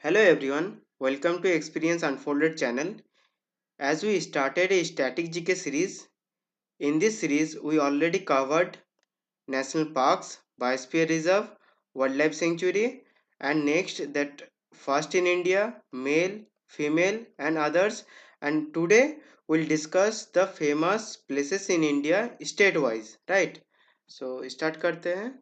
Hello everyone, welcome to Experience Unfolded channel. As we started a static GK series, in this series we already covered national parks, biosphere reserve, wildlife sanctuary, and next that first in India, male, female, and others. And today we'll discuss the famous places in India state-wise, right? So start करते हैं.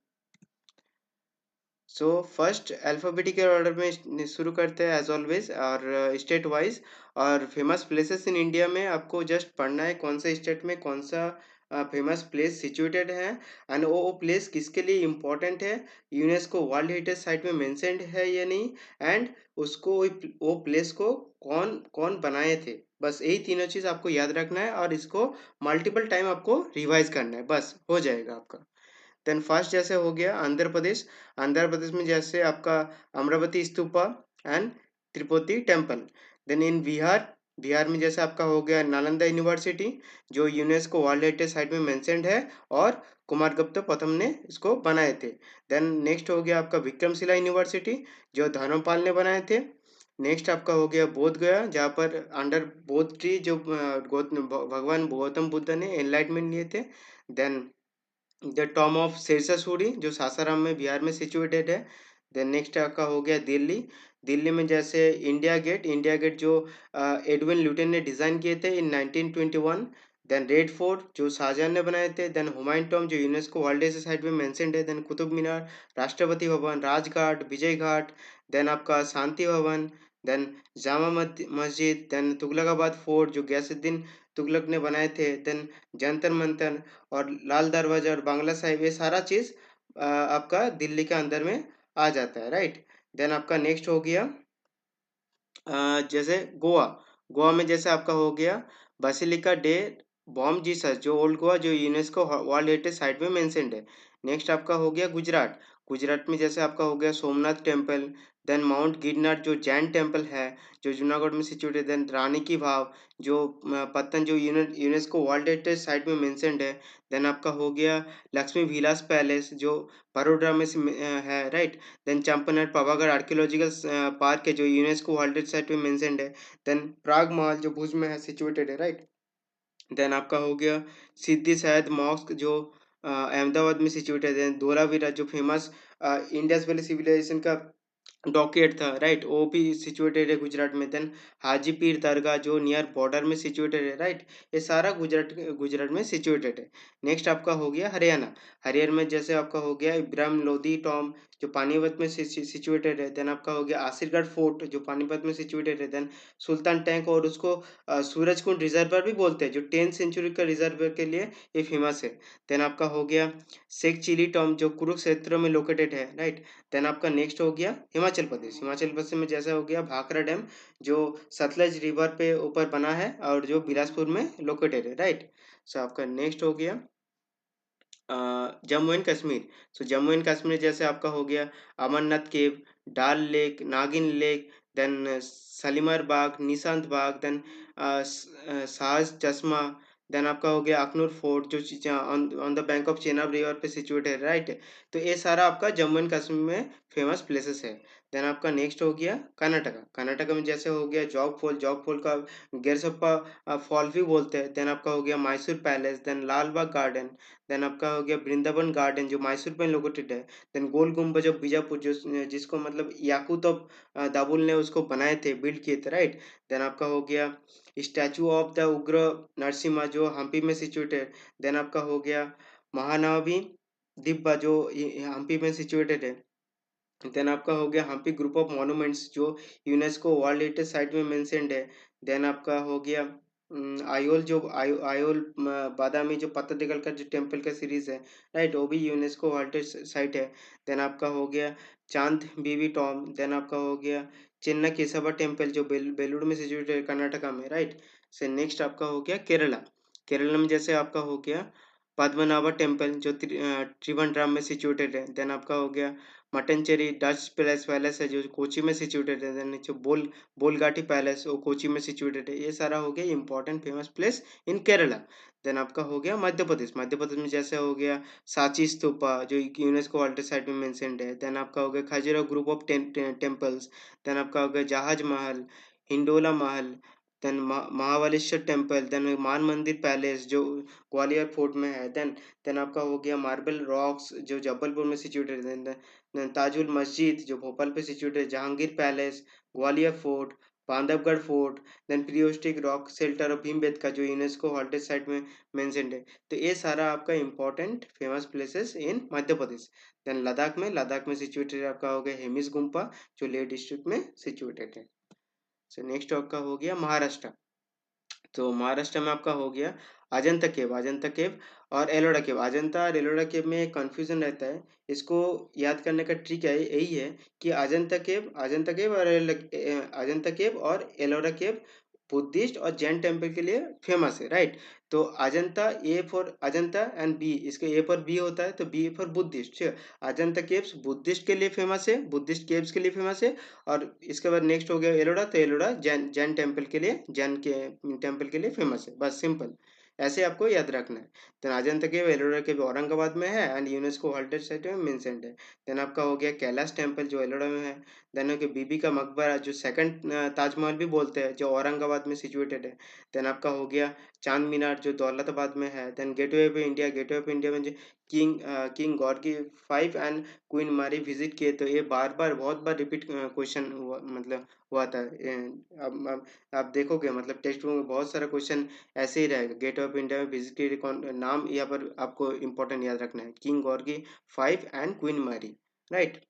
So first alphabetical order में शुरू करते हैं as always और state wise और famous places in India में आपको जस्ट पढ़ना है कौन सा स्टेट में कौन सा फेमस प्लेस सिचुएटेड है एंड वो प्लेस किसके लिए इम्पोर्टेंट है यूनेस्को वर्ल्ड हेरिटेज साइट में मेंशन्ड है या नहीं एंड उसको वो प्लेस को कौन कौन बनाए थे बस यही तीनों चीज़ आपको याद रखना है और इसको मल्टीपल टाइम आपको रिवाइज करना है बस हो जाएगा आपका देन फर्स्ट जैसे हो गया आंध्र प्रदेश में जैसे आपका Amaravati stupa and Triputi temple then in Bihar में जैसे आपका हो गया नालंदा यूनिवर्सिटी जो यूनेस्को वर्ल्ड हेरिटेज साइट में मेंशन्ड है और कुमार गुप्ता प्रथम ने इसको बनाए थे देन नेक्स्ट हो गया आपका विक्रमशिला यूनिवर्सिटी जो धर्मपाल ने बनाए थे नेक्स्ट आपका हो गया बोध गया जहाँ पर अंडर बोध ट्री जो भगवान गौतम बुद्ध ने एनलाइटमेंट लिए थे then the tomb of Sher Shah Suri जो सासाराम में बिहार में सिचुएटेड है देन नेक्स्ट आपका हो गया दिल्ली दिल्ली में जैसे इंडिया गेट जो एडविन ल्यूटन ने डिज़ाइन किए थे इन 1921 देन रेड फोर्ट जो शाहजहां ने बनाए थे देन हुमायूं टॉम जो यूनेस्को वर्ल्ड हेरिटेज साइट में मेंशन्ड है देन कुतुब मीनार राष्ट्रपति भवन राजघाट विजय घाट देन आपका शांति भवन then Jama Masjid then Tughlakabad fort जो गयासुद्दीन तुगलक ने बनाए थे देन जंतर मंतर और लाल दरवाजा और बांग्ला साहिब ये सारा चीज़ आपका दिल्ली के अंदर में आ जाता है राइट देन आपका नेक्स्ट हो गया जैसे गोवा गोवा में जैसे आपका हो गया बसिलिका डे बॉम जीसस जो ओल्ड गोवा जो यूनेस्को वर्ल्ड हेरिटेज साइट में मेंशन्ड है नेक्स्ट आपका हो गया गुजरात गुजरात में जैसे आपका हो गया Somnath temple then mount Girnar जो जैन टेम्पल है जो जूनागढ़ में सिचुएटेड है देन रानी की वाव जो पत्तन जो यूनेस्को वर्ल्ड हेरिटेज साइट में मेंशन्ड है देन आपका हो गया लक्ष्मी विलास पैलेस जो बड़ोदरा में है right then Champaner Pavagadh archaeological park है जो यूनेस्को वर्ल्ड हेरिटेज साइट में मेंशन्ड है देन प्राग महल जो भुज में है सिचुएटेड है राइट देन आपका हो गया सिद्धि सैयद मॉस्क जो अहमदाबाद में सिचुएटेड है धोलावीरा जो फेमस इंडस वैली सिविलाइजेशन का डॉकयार्ड था राइट वो भी सिचुएटेड है गुजरात में देन हाजी पीर दरगाह जो नियर बॉर्डर में सिचुएटेड है राइट ये सारा गुजरात गुजरात में सिचुएटेड है नेक्स्ट आपका हो गया हरियाणा हरियाणा में जैसे आपका हो गया इब्राहिम लोधी टॉम जो पानीपत में सिचुएटेड है देन आपका हो गया आसिरगढ़ फोर्ट जो पानीपत में सिचुएटेड है देन सुल्तान टैंक और उसको सूरजकुंड रिजर्वर भी बोलते हैं जो 10th सेंचुरी का रिजर्वर के लिए ये फेमस है देन आपका हो गया शेख चिली टॉम जो कुरुक्षेत्र में लोकेटेड है राइट देन आपका नेक्स्ट हो गया हिमाचल प्रदेश में जैसा हो गया भाखड़ा डैम जो सतलज रिवर पे ऊपर बना है और जो बिलासपुर में लोकेटेड है राइट सो आपका नेक्स्ट हो गया Jammu and Kashmir so Jammu and Kashmir जैसे आपका हो गया अमरनाथ केव डाल लेक नागिन लेक देन सलीमर बाग निशांत बाग देन साज चश्मा देन आपका हो गया अखनूर फोर्ट जो on the bank of Chenab river पे सिचुएट है राइट तो ये सारा आपका जम्मू एंड कश्मीर में फेमस प्लेसेस है देन आपका नेक्स्ट हो गया कर्नाटका में जैसे हो गया जॉग फॉल का गेरसप्पा फॉल भी बोलते हैं देन आपका हो गया मैसूर पैलेस देन लाल बाग गार्डन देन आपका हो गया वृंदावन गार्डन जो मैसूर में लोकेटेड है देन गोल गुम्बज ऑफ बीजापुर जो जिसको मतलब याकूत ऑफ दाबुल ने उसको बनाए थे बिल्ड किए थे राइट देन आपका हो गया स्टैचू ऑफ द उग्र नरसिम्हा जो हम्पी में सिचुएटेड देन आपका हो गया महानवमी दिब्बा जो हम्पी में सिचुएटेड है देन आपका हो गया हम्पी ग्रुप ऑफ मॉन्यूमेंट्स जो यूनेस्को वर्ल्ड हेरिटेज साइट में मेंशन्ड है देन आपका हो गया आयोल बादामी जो पत्तदकल का जो टेम्पल का सीरीज है राइट वो भी यूनेस्को वर्ल्ड हेरिटेज साइट है देन आपका हो गया चांद बीबी टॉम देन आपका हो गया चेन्नई केशवा टेम्पल जो बेलूर में सिचुएटेड है कर्नाटका में राइट से नेक्स्ट आपका हो गया केरला में जैसे आपका हो गया पद्मनाभा टेम्पल जो त्रिवेंद्रम में सिचुएटेड है देन आपका हो गया मट्टनचेरी डच पैलेस पैलेस है जो कोची में सिचुएटेड है। देन जो बोलगाटी पैलेस वो कोची में सिचुएटेड है। ये सारा हो गया important famous place in Kerala. Then आपका हो गया मध्य प्रदेश। मध्य प्रदेश में जैसे हो गया सांची स्तूपा जो यूनेस्को वर्ल्ड साइट में मेंशन्ड है। देन आपका हो गया Khajuraho group of temples. Then आपका हो गया जहाज महल, हिंडोला महल, देन महाबलेश्वर टेम्पल, देन मान मंदिर पैलेस जो ग्वालियर फोर्ट में है। देन आपका हो गया मार्बल रॉक्स जो जबलपुर में सिचुएटेड है। देन ताजुल मस्जिद जो भोपाल पे सिचुएटेड है। Jahangir palace, Gwalior fort, Bandhavgarh fort, then prehistoric rock shelter of Bhimbetka जो यूनेस्को हेरिटेज साइट में मेंशन्ड है। तो ये सारा आपका important famous places in Madhya Pradesh. Then Ladakh में सिचुएटेड है आपका हो गया हेमिस गुम्पा जो लेह डिस्ट्रिक्ट में सिचुएटेड है। सो नेक्स्ट आपका हो गया महाराष्ट्र। तो महाराष्ट्र में आपका हो गया अजंता केव और एलोरा केव। अजंता और एलोरा केव में कंफ्यूजन रहता है। इसको याद करने का ट्रिक है यही है कि अजंता केव और एलोरा केव बुद्धिस्ट और जैन टेम्पल के लिए फेमस है, राइट। तो अजंता एंड बी, इसके ए पर बी होता है तो B for Buddhist. Ajanta caves Buddhist के लिए फेमस है, बुद्धिस्ट केव्स के लिए फेमस है। और इसके बाद नेक्स्ट हो गया एलोरा, तो एलोरा जैन जैन टेम्पल के लिए, जैन के टेम्पल के लिए फेमस है। बस सिंपल ऐसे आपको याद रखना है। देन अजंता केव एलोरा केव औरंगाबाद में है एंड यूनेस्को हेरिटेज साइट में मेंशन्ड है। देन आपका हो गया कैलाश टेम्पल जो एलोरा में है। देन हो गया बीबी का मकबरा जो सेकंड ताजमहल भी बोलते हैं जो औरंगाबाद में सिचुएटेड है। देन आपका हो गया चांद मीनार जो दौलताबाद में है। देन गेटवे ऑफ इंडिया में जो किंग गॉर्गी फाइव एंड क्वीन मारी विजिट किए। तो ये बार बार बहुत बार रिपीट क्वेश्चन हुआ, मतलब हुआ था। अब आप देखोगे मतलब टेक्स्ट बुक में बहुत सारा क्वेश्चन ऐसे ही रहेगा। गेट ऑफ इंडिया में विजिट किए कौन, नाम यहाँ पर आपको इंपॉर्टेंट याद रखना है, किंग गॉर्गी फाइव एंड क्वीन मारी, राइट।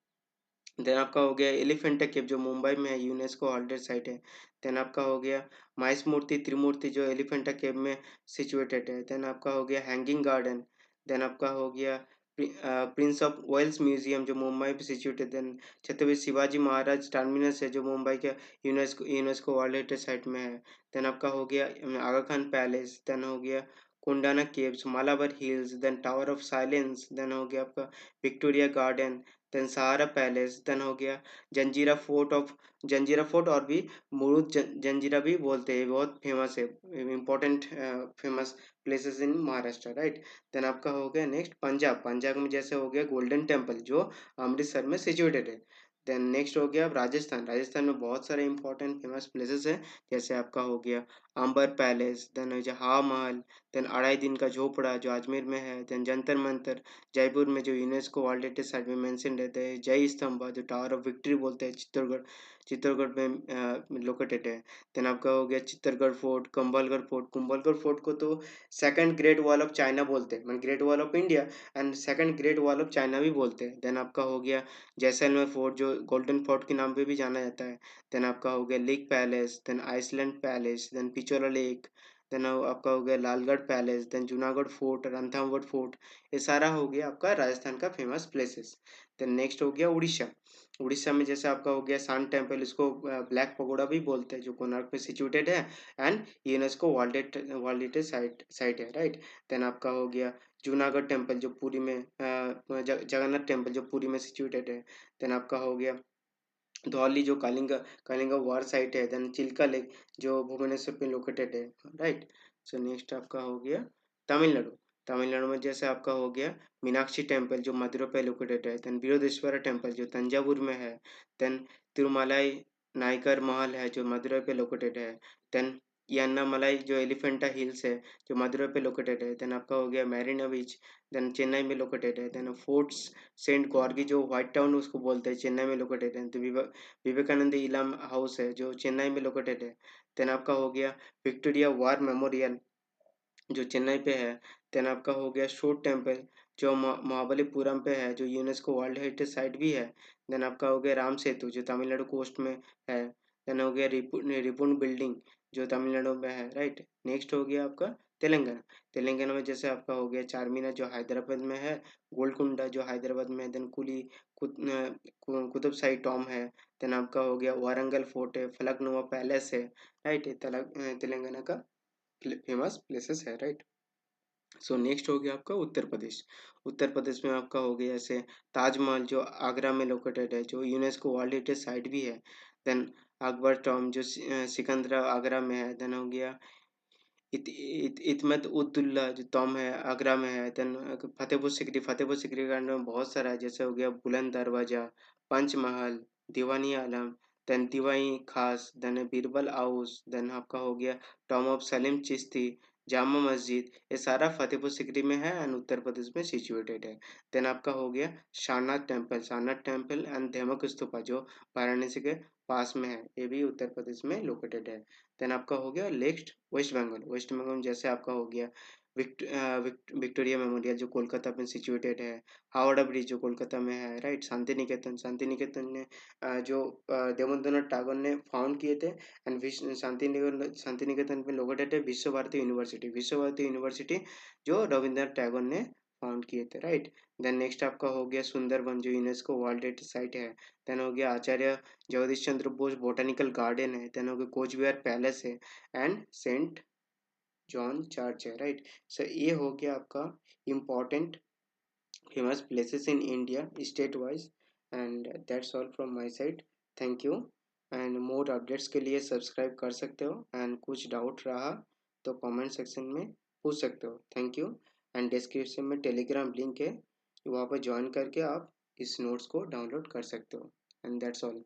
देन आपका हो गया एलिफेंटा केव जो मुंबई में है, यूनेस्को हेरिटेज साइट है। देन आपका हो गया माइस मूर्ति त्रिमूर्ति जो एलिफेंटा केव में सिचुएटेड है। देन आपका हो गया हैंगिंग गार्डन। देन आपका हो गया प्रिंस ऑफ वेल्स म्यूजियम जो मुंबई में situated. Then Chhatrapati Shivaji Maharaj terminus है जो मुंबई के यूनेस्को वर्ल्ड हेरिटेज साइट में है। देन आपका हो गया आगा खान पैलेस। देन हो गया Kondana caves, Malabar hills, then tower of silence. Then हो गया आपका Victoria garden, then Sahara palace. Then हो गया Janjira fort of Janjira fort और भी मुरुद जंजीरा भी बोलते हैं, बहुत फेमस है, important famous places in Maharashtra, right. Then आपका हो गया नेक्स्ट पंजाब में जैसे हो गया गोल्डन टेम्पल जो अमृतसर में सिचुएटेड है। देन नेक्स्ट हो गया राजस्थान में बहुत सारे इंपॉर्टेंट फेमस प्लेसेस हैं। जैसे आपका हो गया अंबर पैलेस, देन हो गया हवा महल, देन अढ़ाई दिन का झोपड़ा जो अजमेर में है। देन जंतर मंतर जयपुर में जो यूनेस्को वर्ल्ड हेरिटेज साइट में मेंशन रहते हैं। जय स्तंभ जो टावर ऑफ विक्ट्री बोलते हैं चित्तौड़गढ़ में लोकेटेड है। देन आपका हो गया चित्तौड़गढ़ फोर्ट, कुंभलगढ़ फोर्ट को तो second great wall of China बोलते हैं, great wall of India and second great wall of China भी बोलते हैं। देन आपका हो गया जैसलमेर फोर्ट जो गोल्डन फोर्ट के नाम पे भी जाना जाता है। देन आपका हो गया lake palace, then island palace, then Pichola lake, then आपका हो गया Lalgarh palace, then Junagarh fort, Ranthambore fort. ये सारा हो गया आपका राजस्थान का फेमस प्लेसेस। देन नेक्स्ट हो गया उड़ीसा। उड़ीसा में जैसे आपका हो गया सान टेम्पल, इसको ब्लैक पगोडा भी बोलते हैं जो कोणार्क में सिचुएटेड है and UNESCO world heritage site है, राइट। देन आपका हो गया जूनागढ़ टेम्पल जो पुरी में जगन्नाथ टेम्पल जो पुरी में सिचुएटेड है। देन आपका हो गया धौली जो कलिंगा वार साइट है। देन चिल्का लेक जो भुवनेश्वर पे लोकेटेड है, राइट। सो नेक्स्ट आपका हो गया तमिलनाडु। तमिलनाडु में जैसे आपका हो गया मीनाक्षी टेम्पल जो मदुरै पे लोकेटेड है। देन बृहदेश्वरा टेम्पल जो तंजावुर में है। देन तिरुमलाई नायकर महल है जो मदुरै पे लोकेटेड है। देन यान्नामलाई जो एलिफेंटा हिल्स है जो मदुरै पे लोकेटेड है। देन आपका हो गया मैरिना बीच, देन चेन्नई में लोकेटेड है। देन फोर्ट्स सेंट गॉर्गी जो व्हाइट टाउन उसको बोलते हैं, चेन्नई में लोकेटेड है। तो विवेकानंद इलम हाउस है जो चेन्नई में लोकेटेड है। देन आपका हो गया विक्टोरिया वार मेमोरियल जो चेन्नई पे है। देन आपका हो गया शोर टेम्पल जो महाबलीपुरम पे है जो यूनेस्को वर्ल्ड हेरिटेज साइट भी है। देन आपका हो गया राम सेतु जो तमिलनाडु कोस्ट में है। देन हो गया रिपुन बिल्डिंग जो तमिलनाडु में है, राइट। नेक्स्ट हो गया आपका तेलंगाना। तेलंगाना में जैसे आपका हो गया चार मीनार जो हैदराबाद में है, गोलकुंडा जो हैदराबाद में है। देन कुतुब साई टॉम है। देन आपका हो गया वारंगल फोर्ट है, फलकनुमा पैलेस है, राइट। तेलंगाना का फेमस प्लेसेस है, राइट। सो नेक्स्ट हो गया आपका उत्तर प्रदेश। उत्तर प्रदेश में आपका हो गया जैसे ताजमहल जो आगरा में लोकेटेड है, जो यूनेस्को वर्ल्ड हेरिटेज साइट भी है। देन अकबर टॉम जो सिकंदरा आगरा में है। देन हो गया इतमत उद्दुल्ला जो टॉम है आगरा में है। देन फतेहपुर सिकरी के अंडर में बहुत सारा है, जैसे हो गया बुलंद दरवाजा, पंचमहल, दीवानी आलम, देन दीवाई खास, देन बीरबल हाउस, देन आपका हो गया टॉम ऑफ सलीम चिश्ती, जामा मस्जिद। ये सारा फतेहपुर सिकरी में है एंड उत्तर प्रदेश में सिचुएटेड है। देन आपका हो गया सारनाथ टेम्पल एंड धेमक स्तूपा जो वाराणसी के पास में है, ये भी उत्तर प्रदेश में लोकेटेड है। देन आपका हो गया नेक्स्ट वेस्ट बंगाल में जैसे आपका हो गया विक्टोरिया मेमोरियल जो कोलकाता में सिचुएटेड है। हावड़ा ब्रिज जो कोलकाता में है, राइट। शांति निकेतन ने जो देवेंद्रनाथ टैगोर ने फाउंड किए थे एंड शांति निकेतन में लोकेटेड है विश्व भारती यूनिवर्सिटी जो रविंद्रनाथ टैगोर ने फाउंड किए थे, राइट। देन नेक्स्ट आपका हो गया सुंदरबन जो यूनेस्को वर्ल्ड हेरिटेज साइट है। देन हो गया आचार्य जगदीश चंद्र बोस बॉटनिकल गार्डन है। देन हो गया कोच बिहार पैलेस है एंड सेंट जॉन चर्च है, राइट। सो ये हो गया आपका important famous places in India state wise. And that's all from my side. Thank you. And more updates के लिए सब्सक्राइब कर सकते हो एंड कुछ डाउट रहा तो कमेंट सेक्शन में पूछ सकते हो। Thank you. एंड डिस्क्रिप्शन में टेलीग्राम लिंक है, वहाँ पर ज्वाइन करके आप इस नोट्स को डाउनलोड कर सकते हो। And that's all.